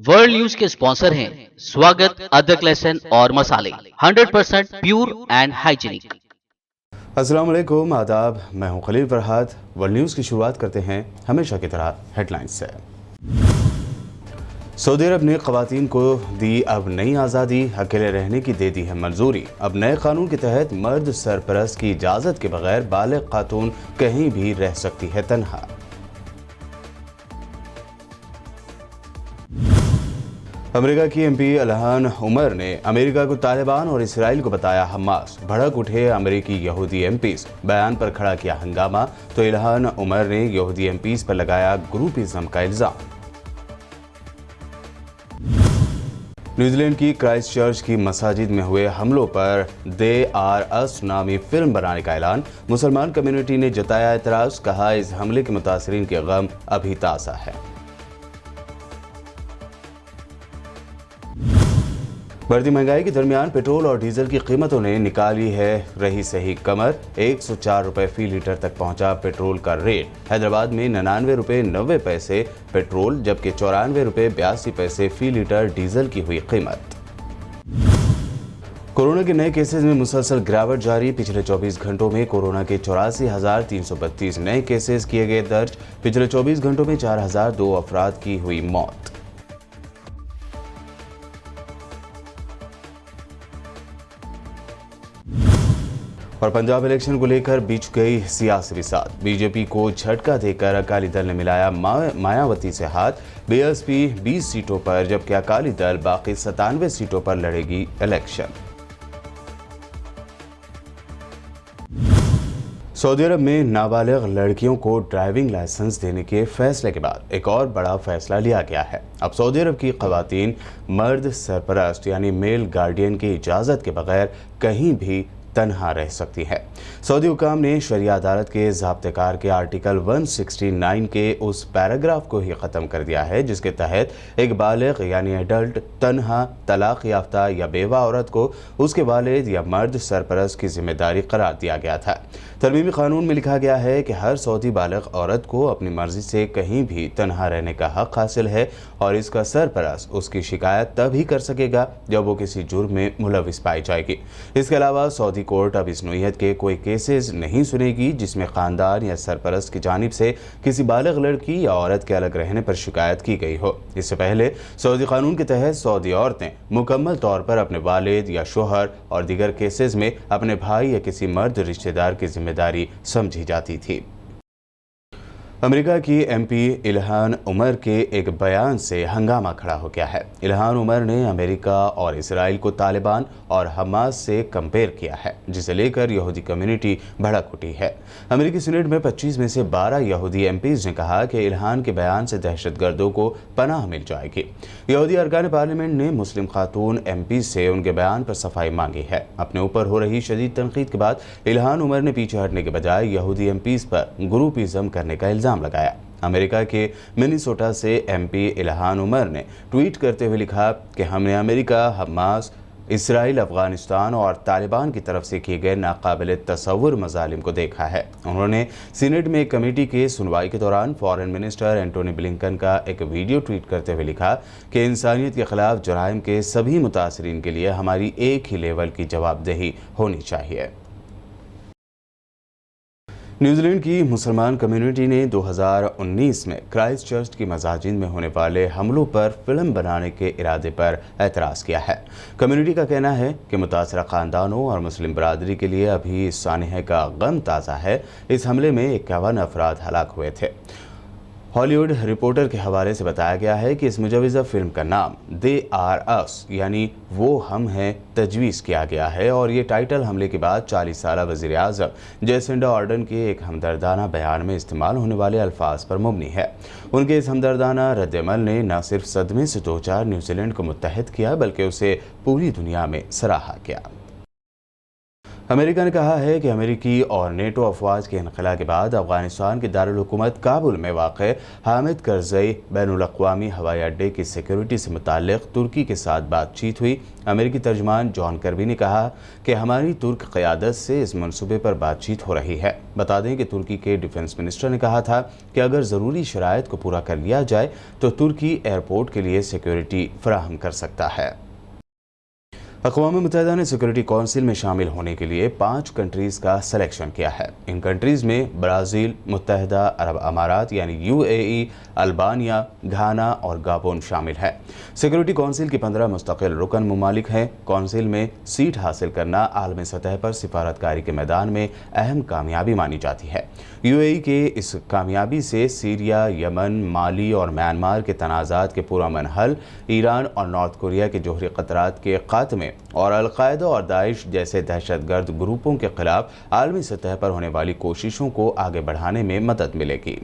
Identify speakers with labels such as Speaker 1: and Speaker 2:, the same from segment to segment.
Speaker 1: World news के sponsor हैं स्वागत, अदरक, लहसुन और मसाले 100% प्योर एंड हाइजीनिक।
Speaker 2: अस्सलाम वालेकुम, आदाब। मैं हूं खलील फरहाद। वर्ल्ड न्यूज़ की शुरुआत करते हैं हमेशा की तरह हेडलाइंस से। सऊदी अरब ने ख़वातीन को दी अब नई आज़ादी, अकेले रहने की दे दी है मंजूरी। अब नए कानून के तहत मर्द सरपरस्त की इजाज़त के बगैर बालिग खातून कहीं भी रह सकती है तन्हा। अमेरिका की एमपी इल्हान उमर ने अमेरिका को तालिबान और इसराइल को बताया हमास। भड़क उठे अमेरिकी यहूदी एमपीज, बयान पर खड़ा किया हंगामा। तो इल्हान उमर ने यहूदी एमपीज पर लगाया ग्रुपिज्म का इल्जाम। न्यूजीलैंड की क्राइस्टचर्च की मसाजिद में हुए हमलों पर दे आर अस नामी फिल्म बनाने का ऐलान। मुसलमान कम्युनिटी ने जताया एतराज, कहा इस हमले के मुतासरीन के गम अभी ताज़ा है। बढ़ती महंगाई के दरमियान पेट्रोल और डीजल की कीमतों ने निकाली है रही सही कमर। 104 रुपए फी लीटर तक पहुंचा पेट्रोल का रेट। हैदराबाद में 99 रुपए 90 पैसे पेट्रोल, जबकि 94 रुपए 82 पैसे फी लीटर डीजल की हुई कीमत। कोरोना के नए केसेस में मुसलसल गिरावट जारी। पिछले 24 घंटों में कोरोना के 84,332 नए केसेस किए गए दर्ज। पिछले 24 घंटों में 4,002 अफराद की हुई मौत। और पंजाब इलेक्शन को लेकर बीच गई सियासी बिसात। बीजेपी को झटका देकर अकाली दल ने मिलाया मायावती से हाथ। बीएसपी 20 सीटों पर, जबकि अकाली दल बाकी 97 सीटों पर लड़ेगी इलेक्शन। सऊदी अरब में नाबालिग लड़कियों को ड्राइविंग लाइसेंस देने के फैसले के बाद एक और बड़ा फैसला लिया गया है। अब सऊदी अरब की खवातीन मर्द सरपरस्त यानी मेल गार्डियन की इजाज़त के बगैर कहीं भी तन्हा रह सकती है। सऊदी हुकाम ने शरिया अदालत के ज़ाब्तेकार के आर्टिकल 169 के उस पैराग्राफ को ही ख़त्म कर दिया है जिसके तहत एक बालिग यानी एडल्ट तन्हा, तलाक याफ्ता या बेवा औरत को उसके वालिद या मर्द सरपरस्त की जिम्मेदारी करार दिया गया था। तरमीमी कानून में लिखा गया है कि हर सऊदी बालिग औरत को अपनी मर्जी से कहीं भी तन्हा रहने का हक हासिल है और इसका सरपरस्त उसकी शिकायत तभी कर सकेगा जब वो किसी जुर्म में मुलविस पाई जाएगी। इसके अलावा सऊदी कोर्ट अब इस नोयत के कोई केसेस नहीं सुनेगी जिसमें खानदान या सरपरस्त की जानिब से किसी बालिग लड़की या औरत के अलग रहने पर शिकायत की गई हो। इससे पहले सऊदी कानून के तहत सऊदी औरतें मुकम्मल तौर पर अपने वालिद या शोहर और दीगर केसेस में अपने भाई या किसी मर्द रिश्तेदार की जिम्मेदारी समझी जाती थी। अमेरिका की एमपी इल्हान उमर के एक बयान से हंगामा खड़ा हो गया है। इल्हान उमर ने अमेरिका और इसराइल को तालिबान और हमास से कंपेयर किया है, जिसे लेकर यहूदी कम्युनिटी भड़क उठी है। अमेरिकी सीनेट में 25 में से 12 यहूदी एमपीज ने कहा कि इल्हान के बयान से दहशतगर्दों को पनाह मिल जाएगी। यहूदी अरकान पार्लियामेंट ने मुस्लिम खातून एमपीज से उनके बयान पर सफाई मांगी है। अपने ऊपर हो रही शदीद तनकीद के बाद इल्हान उमर ने पीछे हटने के बजाय यहूदी एमपीज पर ग्रुपिज्म करने का इल्जाम लगाया। अमेरिका के मिनीसोटा से एमपी इल्हान उमर ने ट्वीट करते हुए लिखा कि हमने अमेरिका, हमास, इसराइल, अफगानिस्तान और तालिबान की तरफ से किए गए नाकाबिल तसव्वुर मजालिम को देखा है। उन्होंने सीनेट में एक कमेटी की सुनवाई के दौरान फॉरेन मिनिस्टर एंटोनी ब्लिंकन का एक वीडियो ट्वीट करते हुए लिखा कि इंसानियत के खिलाफ जराइम के सभी मुतासरीन के लिए हमारी एक ही लेवल की जवाबदेही होनी चाहिए। न्यूजीलैंड की मुसलमान कम्युनिटी ने 2019 में क्राइस्टचर्च की मसाजिद में होने वाले हमलों पर फिल्म बनाने के इरादे पर एतराज़ किया है। कम्युनिटी का कहना है कि मुतासरा ख़ानदानों और मुस्लिम बरादरी के लिए अभी इस सानहे का गम ताज़ा है। इस हमले में 51 अफराद हलाक हुए थे। हॉलीवुड रिपोर्टर के हवाले से बताया गया है कि इस मुजवज़ा फिल्म का नाम दे आर अस यानी वो हम हैं तजवीज़ किया गया है और ये टाइटल हमले के बाद 40 साला वज़ीर आज़म जेसिंडा आर्डन के एक हमदर्दाना बयान में इस्तेमाल होने वाले अल्फाज पर मुबनी है। उनके इस हमदर्दाना रद्दअमल ने न सिर्फ सदमे से दो चार न्यूजीलैंड को मुत्तहद किया बल्कि उसे पूरी दुनिया में सराहा किया। अमेरिका ने कहा है कि अमेरिकी और नेटो अफवाज के इनखला के बाद अफगानिस्तान के दारुल हुकूमत काबुल में वाक़ हामिद करज़ई बैनुल अक़वामी हवाई अड्डे की सिक्योरिटी से मुताल्लिक़ तुर्की के साथ बातचीत हुई। अमेरिकी तर्जुमान जॉन कर्बी ने कहा कि हमारी तुर्क क़यादत से इस मनसूबे पर बातचीत हो रही है। बता दें कि तुर्की के डिफेंस मिनिस्टर ने कहा था कि अगर ज़रूरी शराइत को पूरा कर लिया जाए तो तुर्की एयरपोर्ट के लिए सिक्योरिटी फराहम कर सकता है। अक़वाम मुत्तहिदा ने सिक्योरिटी काउंसिल में शामिल होने के लिए 5 कंट्रीज़ का सिलेक्शन किया है। इन कंट्रीज़ में ब्राज़ील, मुत्तहिदा अरब अमारात यानी UAE, अल्बानिया, घाना और गाबोन शामिल है। सिक्योरिटी काउंसिल की 15 मुस्तकिल रुकन ममालिक हैं। काउंसिल में सीट हासिल करना आलमी सतह पर सिफारतकारी के मैदान में अहम कामयाबी मानी जाती है। UAE के इस कामयाबी से सीरिया, यमन, माली और म्यांमार के तनाज़ात के पुरअमन हल, ईरान और नॉर्थ कोरिया के जोहरी ख़तरात के ख़ात्मे और अल-कायदा और दाइश जैसे दहशतगर्द ग्रुपों के खिलाफ आलमी सतह पर होने वाली कोशिशों को आगे बढ़ाने में मदद मिलेगी।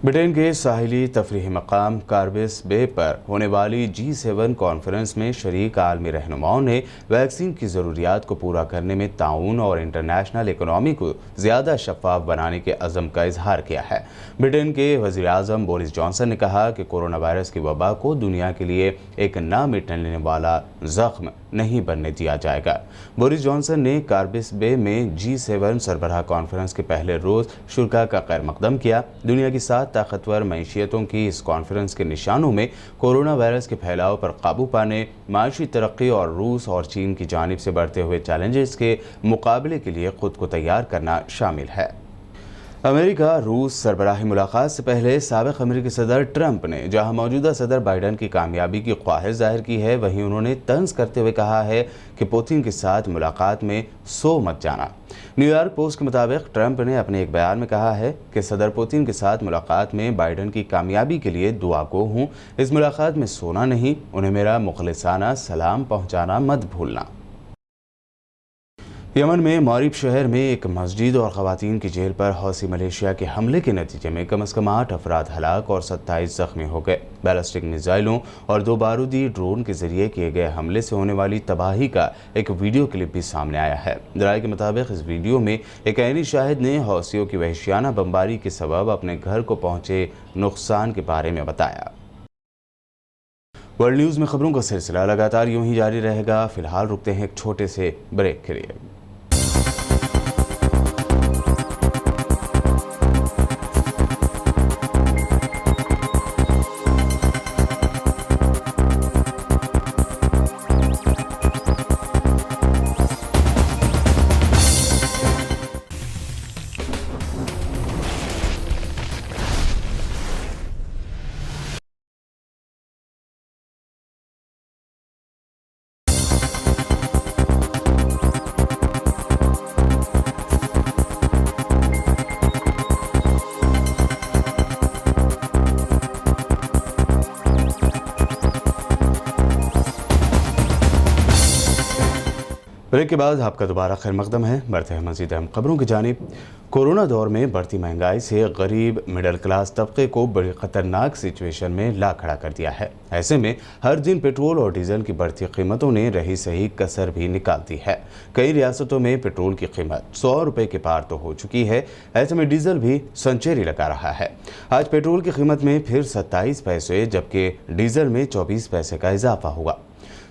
Speaker 2: ब्रिटेन के साहिली तफरीही मकाम कार्बिस बे पर होने वाली G7 कॉन्फ्रेंस में शरीक आलमी रहनुमाओं ने वैक्सीन की ज़रूरियात को पूरा करने में ताउन और इंटरनेशनल इकनॉमी को ज़्यादा शफाफ बनाने के अज़म का इजहार किया है। ब्रिटेन के वज़ीर आज़म बोरिस जॉनसन ने कहा कि कोरोना वायरस की वबा को दुनिया के लिए एक ना मिटने वाला ज़ख्म नहीं बनने दिया जाएगा। बोरिस जॉनसन ने कार्बिस बे में G7 सरबराह कॉन्फ्रेंस के पहले रोज़ शुरा का खैर मकदम किया। दुनिया की 7 ताकतवर मईशियतों की इस कॉन्फ्रेंस के निशानों में कोरोना वायरस के फैलाव पर काबू पाने, माशी तरक्की और रूस और चीन की जानिब से बढ़ते हुए चैलेंजेस के मुकाबले के लिए खुद को तैयार करना शामिल है। अमेरिका रूस सरबराही मुलाकात से पहले साबिक़ अमेरिकी सदर ट्रंप ने जहां मौजूदा सदर बाइडन की कामयाबी की ख्वाहिश जाहिर की है, वहीं उन्होंने तंज करते हुए कहा है कि पुतिन के साथ मुलाकात में सो मत जाना। न्यूयॉर्क पोस्ट के मुताबिक ट्रंप ने अपने एक बयान में कहा है कि सदर पुतिन के साथ मुलाकात में बाइडन की कामयाबी के लिए दुआ गो हूँ। इस मुलाकात में सोना नहीं, उन्हें मेरा मुखलिसाना सलाम पहुँचाना मत भूलना। यमन में मारिब शहर में एक मस्जिद और ख़वातीन की जेल पर हौसी मलेशिया के हमले के नतीजे में कम से कम 8 अफराद हलाक और 27 ज़ख्मी हो गए। बैलिस्टिक मिसाइलों और 2 बारूदी ड्रोन के जरिए किए गए हमले से होने वाली तबाही का एक वीडियो क्लिप भी सामने आया है। दराए के मुताबिक इस वीडियो में एक ऐनी शाहिद ने हौसियों की वहशियाना बमबारी के सबब अपने घर को पहुँचे नुकसान के बारे में बताया। वर्ल्ड न्यूज़ में खबरों का सिलसिला लगातार यूं ही जारी रहेगा। फिलहाल रुकते हैं एक छोटे से ब्रेक के लिए। ब्रेक के बाद आपका दोबारा खैर मकदम है। बढ़ते हैं मज़ीद अहम खबरों की जानिब। कोरोना दौर में बढ़ती महंगाई से गरीब मिडिल क्लास तबके को बड़ी ख़तरनाक सिचुएशन में ला खड़ा कर दिया है। ऐसे में हर दिन पेट्रोल और डीजल की बढ़ती कीमतों ने रही सही कसर भी निकाल दी है। कई रियासतों में पेट्रोल की कीमत 100 रुपये के पार तो हो चुकी है। ऐसे में डीजल भी संचेरी लगा रहा है। आज पेट्रोल की कीमत में फिर 27 पैसे जबकि डीजल में 24 पैसे का इजाफा हुआ।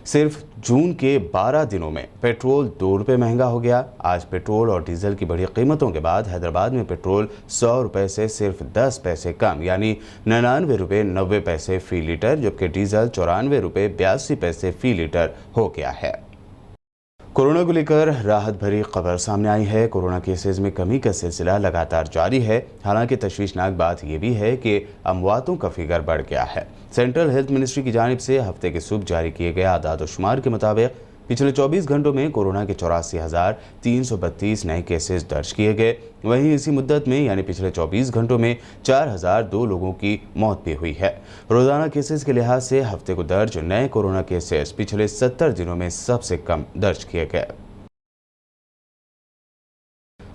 Speaker 2: सिर्फ जून के 12 दिनों में पेट्रोल 2 रुपये महंगा हो गया। आज पेट्रोल और डीजल की बढ़ी कीमतों के बाद हैदराबाद में पेट्रोल 100 रुपये से सिर्फ 10 पैसे कम यानी 99 रुपये 90 पैसे फ़ी लीटर, जबकि डीजल 94 रुपये 82 पैसे फ़ी लीटर हो गया है। कोरोना को लेकर राहत भरी खबर सामने आई है। कोरोना केसेस में कमी का सिलसिला लगातार जारी है। हालांकि तशवीशनाक बात यह भी है कि अमवातों का फिगर बढ़ गया है। सेंट्रल हेल्थ मिनिस्ट्री की जानिब से हफ्ते के सुबह जारी किए गए आदाद शुमार के मुताबिक पिछले 24 घंटों में कोरोना के 84,332 नए केसेस दर्ज किए गए। वहीं इसी मुद्दत में यानी पिछले 24 घंटों में 4,002 लोगों की मौत भी हुई है। रोजाना केसेस के लिहाज से हफ्ते को दर्ज नए कोरोना केसेस पिछले 70 दिनों में सबसे कम दर्ज किए गए।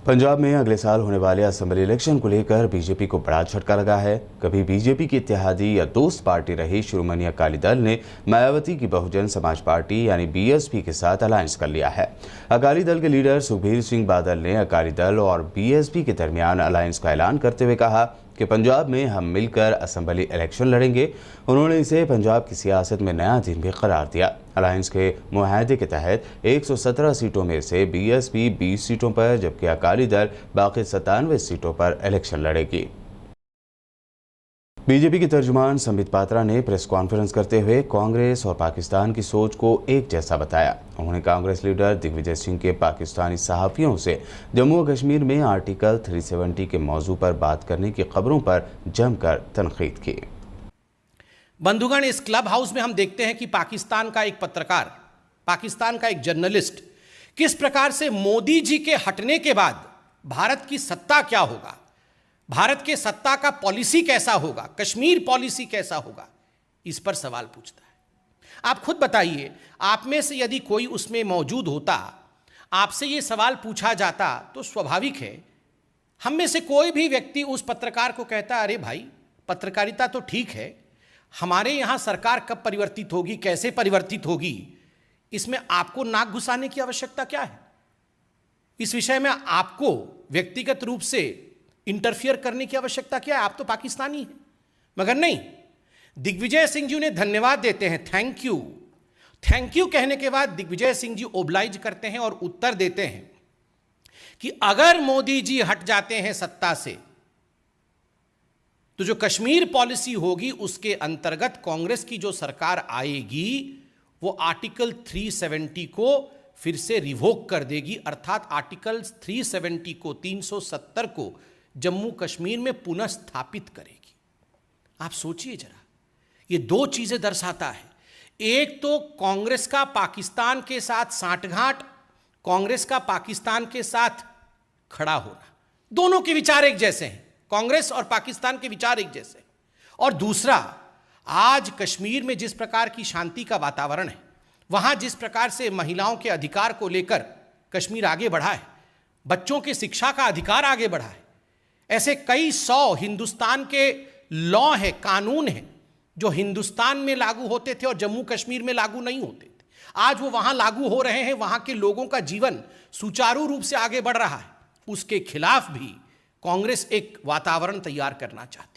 Speaker 2: पंजाब में अगले साल होने वाले असेंबली इलेक्शन को लेकर बीजेपी को बड़ा झटका लगा है। कभी बीजेपी की इत्तेहादी या दोस्त पार्टी रही शिरोमणि अकाली दल ने मायावती की बहुजन समाज पार्टी यानी बीएसपी के साथ अलायंस कर लिया है। अकाली दल के लीडर सुखबीर सिंह बादल ने अकाली दल और बीएसपी के दरमियान अलायंस का ऐलान करते हुए कहा कि पंजाब में हम मिलकर असेंबली इलेक्शन लड़ेंगे। उन्होंने इसे पंजाब की सियासत में नया दिन भी करार दिया। अलायंस के मुआहदे के तहत 117 सीटों में से बीएसपी 20 सीटों पर जबकि अकाली दल बाकी 97 सीटों पर इलेक्शन लड़ेगी। बीजेपी के तर्जुमान संबित पात्रा ने प्रेस कॉन्फ्रेंस करते हुए कांग्रेस और पाकिस्तान की सोच को एक जैसा बताया। उन्होंने कांग्रेस लीडर दिग्विजय सिंह के पाकिस्तानी सहाफ़ियों से जम्मू और कश्मीर में आर्टिकल 370 के मौजू पर बात करने की खबरों पर जमकर तनकीद की।
Speaker 3: बंधुगण, इस क्लब हाउस में हम देखते हैं कि पाकिस्तान का एक पत्रकार, पाकिस्तान का एक जर्नलिस्ट किस प्रकार से मोदी जी के हटने के बाद भारत की सत्ता क्या होगा, भारत के सत्ता का पॉलिसी कैसा होगा, कश्मीर पॉलिसी कैसा होगा, इस पर सवाल पूछता है। आप खुद बताइए, आप में से यदि कोई उसमें मौजूद होता, आपसे ये सवाल पूछा जाता तो स्वाभाविक है हम में से कोई भी व्यक्ति उस पत्रकार को कहता, अरे भाई पत्रकारिता तो ठीक है, हमारे यहां सरकार कब परिवर्तित होगी, कैसे परिवर्तित होगी, इसमें आपको नाक घुसाने की आवश्यकता क्या है? इस विषय में आपको व्यक्तिगत रूप से इंटरफियर करने की आवश्यकता क्या है? आप तो पाकिस्तानी हैं। मगर नहीं, दिग्विजय सिंह जी उन्हें धन्यवाद देते हैं, थैंक यू। थैंक यू कहने के बाद दिग्विजय सिंह जी ओब्लाइज करते हैं और उत्तर देते हैं कि अगर मोदी जी हट जाते हैं सत्ता से तो जो कश्मीर पॉलिसी होगी उसके अंतर्गत कांग्रेस की जो सरकार आएगी वो आर्टिकल 370 को फिर से रिवोक कर देगी, अर्थात आर्टिकल 370 को 370 को जम्मू कश्मीर में पुनः स्थापित करेगी। आप सोचिए जरा, ये दो चीजें दर्शाता है। एक तो कांग्रेस का पाकिस्तान के साथ सांठगांठ, कांग्रेस का पाकिस्तान के साथ खड़ा होना, दोनों के विचार एक जैसे हैं, कांग्रेस और पाकिस्तान के विचार एक जैसे हैं। और दूसरा, आज कश्मीर में जिस प्रकार की शांति का वातावरण है, वहां जिस प्रकार से महिलाओं के अधिकार को लेकर कश्मीर आगे बढ़ा है, बच्चों के शिक्षा का अधिकार आगे बढ़ा है, ऐसे कई सौ हिंदुस्तान के लॉ है, कानून है जो हिंदुस्तान में लागू होते थे और जम्मू कश्मीर में लागू नहीं होते थे, आज वो वहां लागू हो रहे हैं, वहां के लोगों का जीवन सुचारू रूप से आगे बढ़ रहा है। उसके खिलाफ भी कांग्रेस एक वातावरण तैयार करना चाहती है।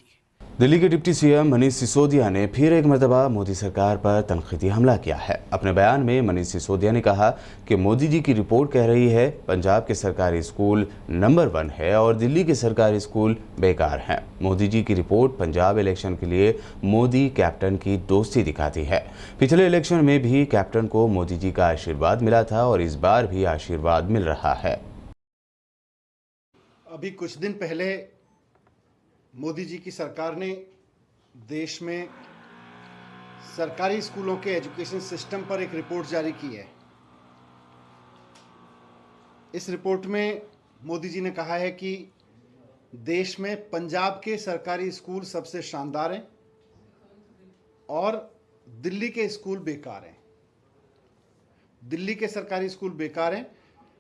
Speaker 2: दिल्ली के डिप्टी सीएम मनीष सिसोदिया ने फिर एक मरतबा मोदी सरकार पर तनकीदी हमला किया है। अपने बयान में मनीष सिसोदिया ने कहा कि मोदी जी की रिपोर्ट कह रही है पंजाब के सरकारी स्कूल नंबर 1 है और दिल्ली के सरकारी स्कूल बेकार हैं। मोदी जी की रिपोर्ट पंजाब इलेक्शन के लिए मोदी कैप्टन की दोस्ती दिखाती है। पिछले इलेक्शन में भी कैप्टन को मोदी जी का आशीर्वाद मिला था और इस बार भी आशीर्वाद मिल रहा है।
Speaker 4: अभी कुछ दिन पहले मोदी जी की सरकार ने देश में सरकारी स्कूलों के एजुकेशन सिस्टम पर एक रिपोर्ट जारी की है। इस रिपोर्ट में मोदी जी ने कहा है कि देश में पंजाब के सरकारी स्कूल सबसे शानदार हैं और दिल्ली के स्कूल बेकार हैं। दिल्ली के सरकारी स्कूल बेकार हैं,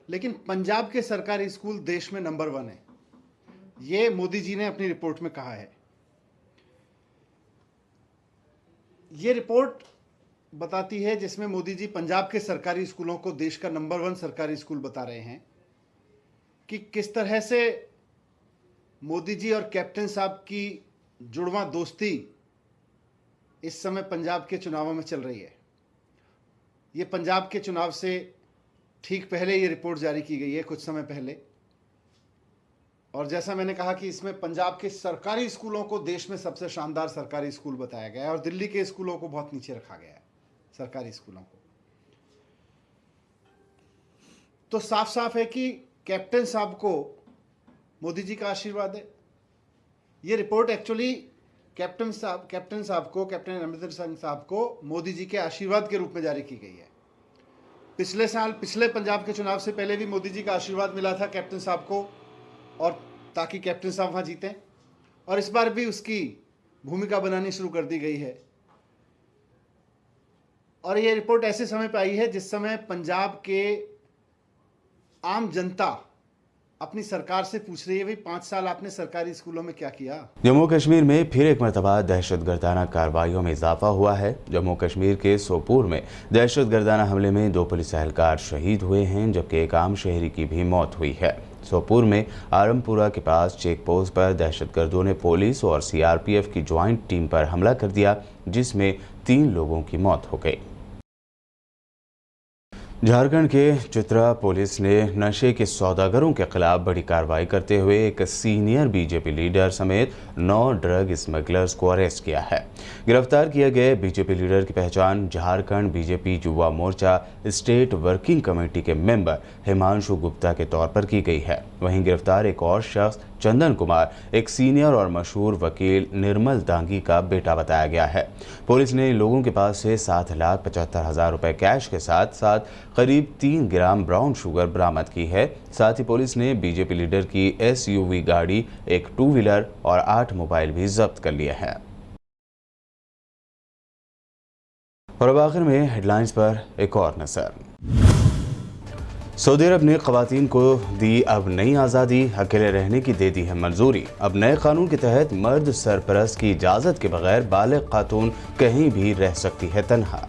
Speaker 4: लेकिन पंजाब के सरकारी स्कूल देश में नंबर 1 है। ये मोदी जी ने अपनी रिपोर्ट में कहा है। ये रिपोर्ट बताती है जिसमें मोदी जी पंजाब के सरकारी स्कूलों को देश का नंबर 1 सरकारी स्कूल बता रहे हैं कि किस तरह से मोदी जी और कैप्टन साहब की जुड़वां दोस्ती इस समय पंजाब के चुनावों में चल रही है। ये पंजाब के चुनाव से ठीक पहले ये रिपोर्ट जारी की गई है, कुछ समय पहले। और जैसा मैंने कहा कि इसमें पंजाब के सरकारी स्कूलों को देश में सबसे शानदार सरकारी स्कूल बताया गया है और दिल्ली के स्कूलों को बहुत नीचे रखा गया है, सरकारी स्कूलों को। तो साफ साफ है कि कैप्टन साहब को मोदी जी का आशीर्वाद है। ये report actually captain Amarinder Singh साहब को मोदी जी के आशीर्वाद के रूप में जारी की गई है। पिछले साल, पिछले पंजाब के चुनाव से पहले भी मोदी जी का आशीर्वाद मिला था कैप्टन साहब को, और ताकि कैप्टन साहब वहां जीतें, और इस बार भी उसकी भूमिका बनानी शुरू कर दी गई है। और यह रिपोर्ट ऐसे समय पर आई है जिस समय पंजाब के आम जनता अपनी सरकार से पूछ रही है, भाई 5 साल आपने सरकारी स्कूलों में क्या किया?
Speaker 2: जम्मू कश्मीर में फिर एक मरतबा दहशतगर्दाना कार्रवाइयों में इजाफा हुआ है। जम्मू कश्मीर के सोपोर में दहशतगर्दाना हमले में 2 पुलिस एहलकार शहीद हुए हैं, जबकि एक आम शहरी की भी मौत हुई है। सोपोर में आरमपुरा के पास चेक पोस्ट पर दहशतगर्दों ने पुलिस और सीआरपीएफ की ज्वाइंट टीम पर हमला कर दिया, जिसमें 3 लोगों की मौत हो गई। झारखंड के चित्रा पुलिस ने नशे के सौदागरों के खिलाफ बड़ी कार्रवाई करते हुए एक सीनियर बीजेपी लीडर समेत 9 ड्रग स्मगलर्स को अरेस्ट किया है। गिरफ्तार किए गए बीजेपी लीडर की पहचान Jharkhand BJP Yuva Morcha state working committee के मेंबर हिमांशु गुप्ता के तौर पर की गई है। वहीं गिरफ्तार एक और शख्स चंदन कुमार एक सीनियर और मशहूर वकील निर्मल दांगी का बेटा बताया गया है। पुलिस ने इन लोगों के पास से 7,75,000 रुपए कैश के साथ साथ करीब 3 ग्राम ब्राउन शुगर बरामद की है। साथ ही पुलिस ने बीजेपी लीडर की SUV गाड़ी, एक 2 व्हीलर और 8 मोबाइल भी जब्त कर लिए हैं। और अब आखिर में हेडलाइंस पर एक और नजर। सऊदी अरब ने खवातीन को दी अब नई आज़ादी, अकेले रहने की दे दी है मंजूरी। अब नए कानून के तहत मर्द सरपरस्त की इजाज़त के बगैर बालिग खातून कहीं भी रह सकती है तन्हा।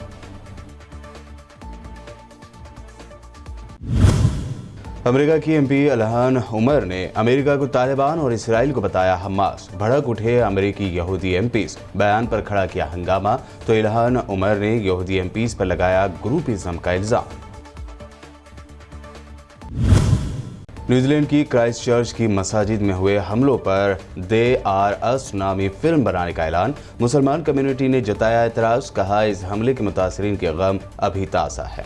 Speaker 2: अमेरिका की MP इल्हान उमर ने अमेरिका को तालिबान और इसराइल को बताया हमास। भड़क उठे अमेरिकी यहूदी MPs, बयान पर खड़ा किया हंगामा, तो इल्हान उमर ने यहूदी MPs पर लगाया ग्रुपिज्म का इल्जाम। न्यूजीलैंड की क्राइस्टचर्च की मसाजिद में हुए हमलों पर दे आर अस नामी फिल्म बनाने का ऐलान। मुसलमान कम्युनिटी ने जताया एतराज, कहा इस हमले के मुतासरीन के गम अभी ताज़ा है।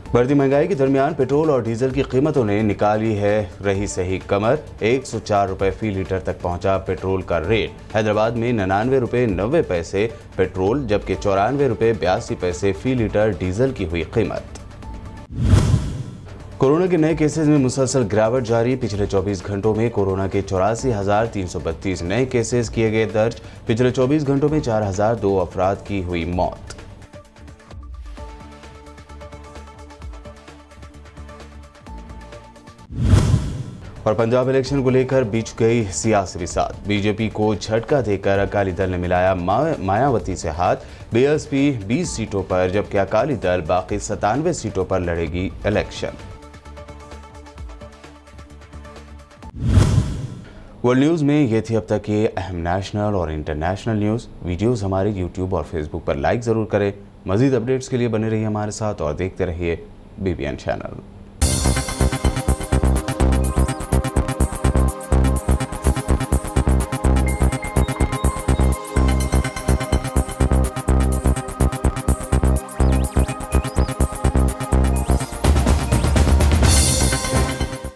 Speaker 2: बढ़ती महंगाई के दरमियान पेट्रोल और डीजल की कीमतों ने निकाली है रही सही कमर। 104 रुपए फी लीटर तक पहुंचा पेट्रोल का रेट। हैदराबाद में 99 रुपए 90 पैसे पेट्रोल, जबकि 94 रुपए 82 पैसे फी लीटर डीजल की हुई कीमत। कोरोना के नए केसेस में मुसलसल गिरावट जारी। पिछले 24 घंटों में कोरोना के 84,332 नए केसेस किए गए दर्ज। पिछले 24 घंटों में 4,002 अफराद की हुई मौत। और पंजाब इलेक्शन को लेकर बीच गई सियासी बिसात। बीजेपी को झटका देकर अकाली दल ने मिलाया मायावती से हाथ। BSP 20 सीटों पर, जबकि अकाली दल बाकी 97 सीटों पर लड़ेगी इलेक्शन। वर्ल्ड न्यूज में ये थी अब तक के अहम नेशनल और इंटरनेशनल न्यूज। वीडियोस हमारे YouTube और Facebook पर लाइक जरूर करें। मजीद अपडेट्स के लिए बने रहिए हमारे साथ और देखते रहिए BBN चैनल।